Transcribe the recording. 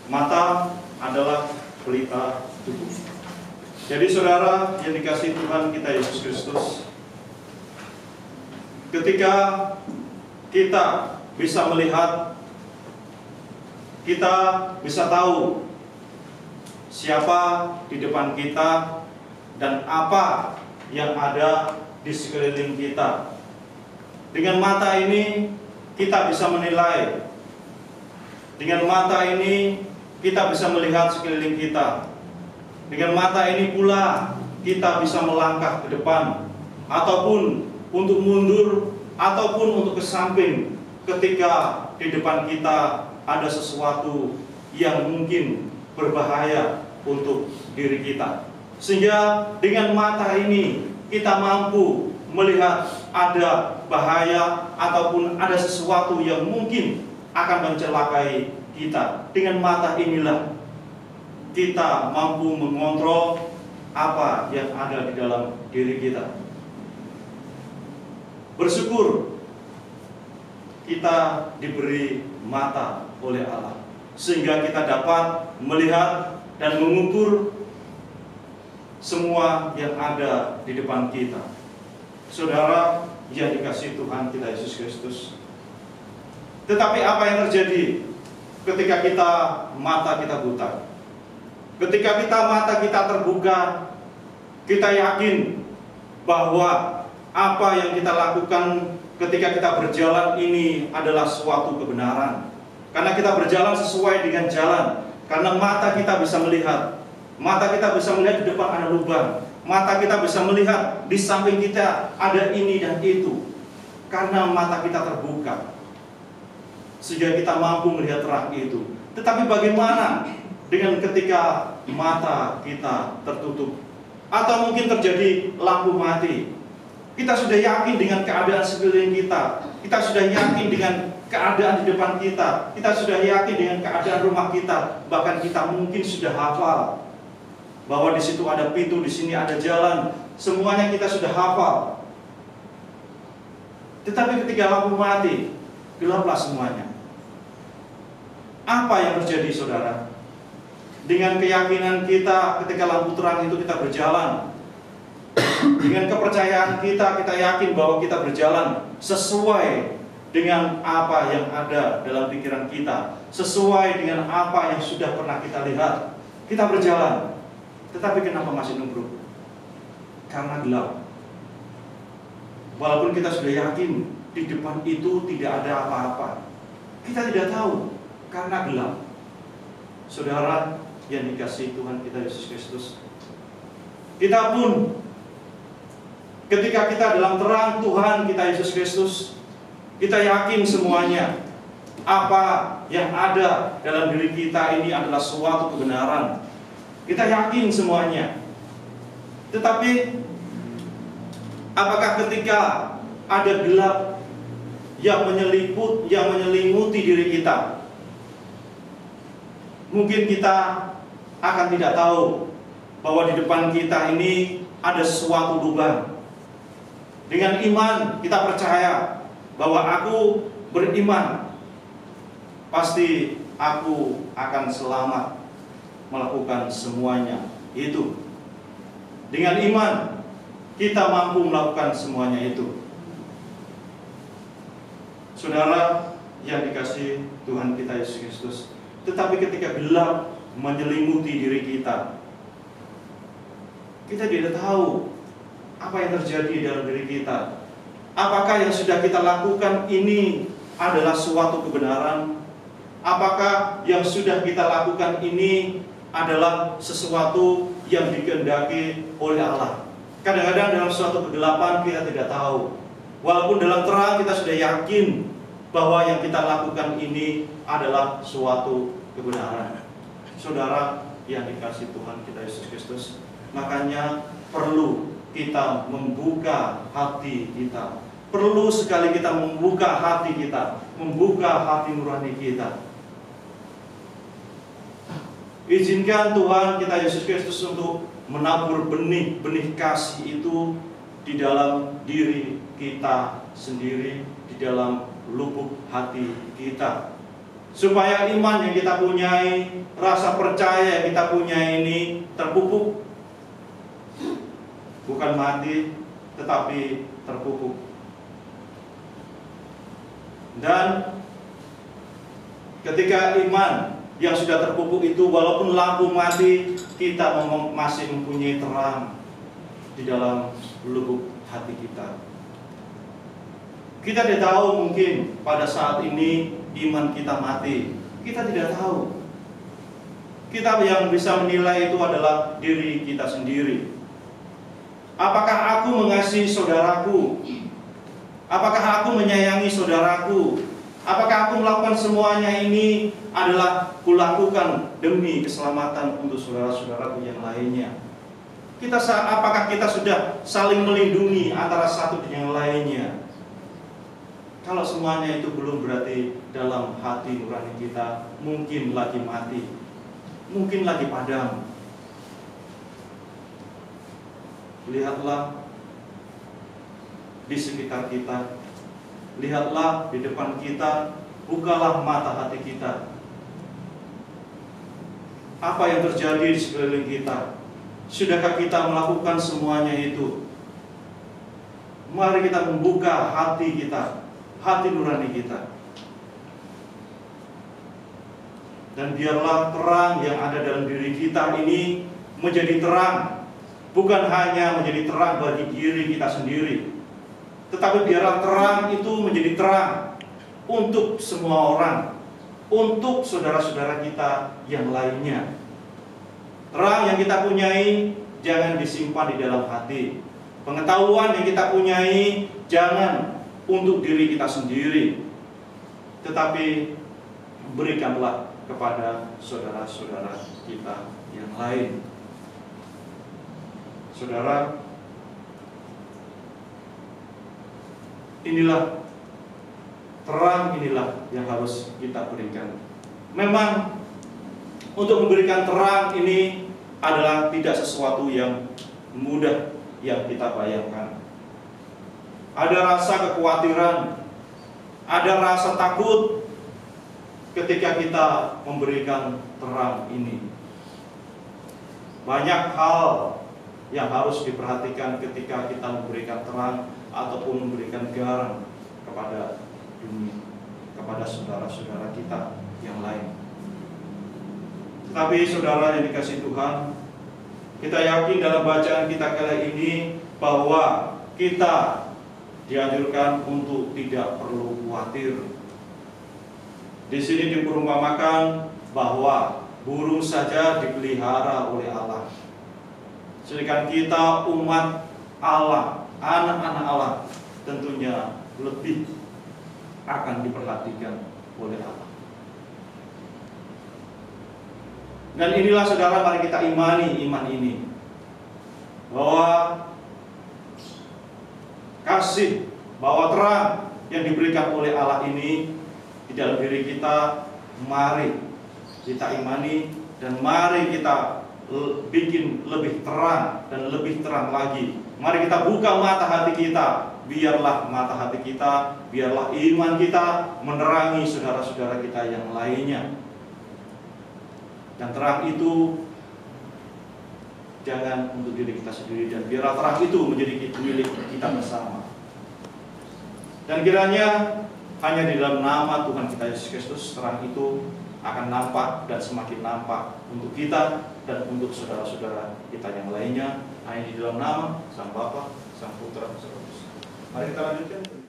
Mata adalah pelita tubuh. Jadi saudara yang dikasihi Tuhan kita Yesus Kristus, ketika kita bisa melihat, kita bisa tahu siapa di depan kita dan apa yang ada di sekeliling kita. Dengan mata ini kita bisa menilai. Dengan mata ini kita bisa melihat sekeliling kita. Dengan mata ini pula kita bisa melangkah ke depan, ataupun untuk mundur, ataupun untuk ke samping ketika di depan kita ada sesuatu yang mungkin berbahaya untuk diri kita. Sehingga dengan mata ini kita mampu melihat ada bahaya ataupun ada sesuatu yang mungkin akan mencelakai kita. Dengan mata inilah kita mampu mengontrol apa yang ada di dalam diri kita. Bersyukur kita diberi mata oleh Allah, sehingga kita dapat melihat dan mengukur semua yang ada di depan kita. Saudara yang dikasihi Tuhan kita Yesus Kristus, tetapi apa yang terjadi ketika mata kita buta? Ketika mata kita terbuka, kita yakin bahwa apa yang kita lakukan ketika kita berjalan ini adalah suatu kebenaran. Karena kita berjalan sesuai dengan jalan. Karena mata kita bisa melihat. Mata kita bisa melihat di depan ada lubang. Mata kita bisa melihat di samping kita ada ini dan itu. Karena mata kita terbuka, sehingga kita mampu melihat terang itu. Tetapi bagaimana dengan ketika mata kita tertutup? Atau mungkin terjadi lampu mati. Kita sudah yakin dengan keadaan sekeliling kita. Kita sudah yakin dengan keadaan di depan kita. Kita sudah yakin dengan keadaan rumah kita. Bahkan kita mungkin sudah hafal bahwa di situ ada pintu, di sini ada jalan. Semuanya kita sudah hafal. Tetapi ketika lampu mati, gelaplah semuanya. Apa yang terjadi, saudara? Dengan keyakinan kita ketika lampu terang itu kita berjalan, dengan kepercayaan kita yakin bahwa kita berjalan sesuai dengan apa yang ada dalam pikiran kita, sesuai dengan apa yang sudah pernah kita lihat. Kita berjalan, tetapi kenapa masih numbruk? Karena gelap. Walaupun kita sudah yakin di depan itu tidak ada apa-apa, kita tidak tahu karena gelap. Saudara yang dikasihi Tuhan kita Yesus Kristus, kita pun ketika kita dalam terang Tuhan kita Yesus Kristus, kita yakin semuanya apa yang ada dalam diri kita ini adalah suatu kebenaran. Kita yakin semuanya. Tetapi apakah ketika ada gelap yang menyelimuti diri kita, mungkin kita akan tidak tahu bahwa di depan kita ini ada suatu lubang. Dengan iman kita percaya bahwa aku beriman, pasti aku akan selamat melakukan semuanya itu. Dengan iman kita mampu melakukan semuanya itu. Saudara yang dikasihi Tuhan kita Yesus Kristus, tetapi ketika gelap menyelimuti diri kita, kita tidak tahu apa yang terjadi dalam diri kita. Apakah yang sudah kita lakukan ini adalah suatu kebenaran? Apakah yang sudah kita lakukan ini adalah sesuatu yang dikehendaki oleh Allah? Kadang-kadang dalam suatu kegelapan kita tidak tahu. Walaupun dalam terang kita sudah yakin bahwa yang kita lakukan ini adalah suatu kebenaran. Saudara yang dikasihi Tuhan kita Yesus Kristus, makanya perlu kita membuka hati kita. Perlu sekali kita membuka hati kita, membuka hati nurani kita. Izinkan Tuhan kita Yesus Kristus untuk menabur benih-benih kasih itu di dalam diri kita sendiri, di dalam lubuk hati kita, supaya iman yang kita punyai, rasa percaya yang kita punyai ini terpupuk. Bukan mati, tetapi terpupuk. Dan ketika iman yang sudah terpupuk itu, walaupun lampu mati, kita masih mempunyai terang di dalam lubuk hati kita. Kita tidak tahu, mungkin pada saat ini iman kita mati. Kita tidak tahu. Kita yang bisa menilai itu adalah diri kita sendiri. Apakah aku mengasihi saudaraku? Apakah aku menyayangi saudaraku? Apakah aku melakukan semuanya ini adalah kulakukan demi keselamatan untuk saudara-saudaraku yang lainnya? Apakah kita sudah saling melindungi antara satu dengan yang lainnya? Kalau semuanya itu belum, berarti dalam hati nurani kita mungkin lagi mati, mungkin lagi padam. Lihatlah di sekitar kita, lihatlah di depan kita, bukalah mata hati kita. Apa yang terjadi di sekeliling kita? Sudahkah kita melakukan semuanya itu? Mari kita membuka hati kita, hati nurani kita. Dan biarlah terang yang ada dalam diri kita ini menjadi terang, bukan hanya menjadi terang bagi diri kita sendiri, tetapi biarlah terang itu menjadi terang untuk semua orang, untuk saudara-saudara kita yang lainnya. Terang yang kita punyai jangan disimpan di dalam hati. Pengetahuan yang kita punyai jangan untuk diri kita sendiri, tetapi berikanlah kepada saudara-saudara kita yang lain. Saudara, inilah terang, inilah yang harus kita berikan. Memang untuk memberikan terang ini adalah tidak sesuatu yang mudah yang kita bayangkan. Ada rasa kekhawatiran, ada rasa takut ketika kita memberikan terang ini. Banyak hal yang harus diperhatikan ketika kita memberikan terang ataupun memberikan garam kepada dunia, kepada saudara-saudara kita yang lain. Tetapi saudara yang dikasihi Tuhan, kita yakin dalam bacaan kita kali ini bahwa kita dianjurkan untuk tidak perlu khawatir. Di sini diperumpamakan bahwa burung saja dipelihara oleh Allah, sedangkan kita umat Allah, anak-anak Allah, tentunya lebih akan diperhatikan oleh Allah. Dan inilah saudara, mari kita imani iman ini, bahwa kasih, bahwa terang yang diberikan oleh Allah ini di dalam diri kita, mari kita imani dan mari kita bikin lebih terang dan lebih terang lagi. Mari kita buka mata hati kita, biarlah mata hati kita, biarlah iman kita menerangi saudara-saudara kita yang lainnya. Dan terang itu jangan untuk diri kita sendiri, dan biarlah terang itu menjadi milik kita bersama. Dan kiranya hanya di dalam nama Tuhan kita Yesus Kristus terang itu akan nampak dan semakin nampak untuk kita dan untuk saudara-saudara kita yang lainnya. Hanya di dalam nama Sang Bapa, Sang Putra, Sang Roh Kudus. Mari kita lanjutkan.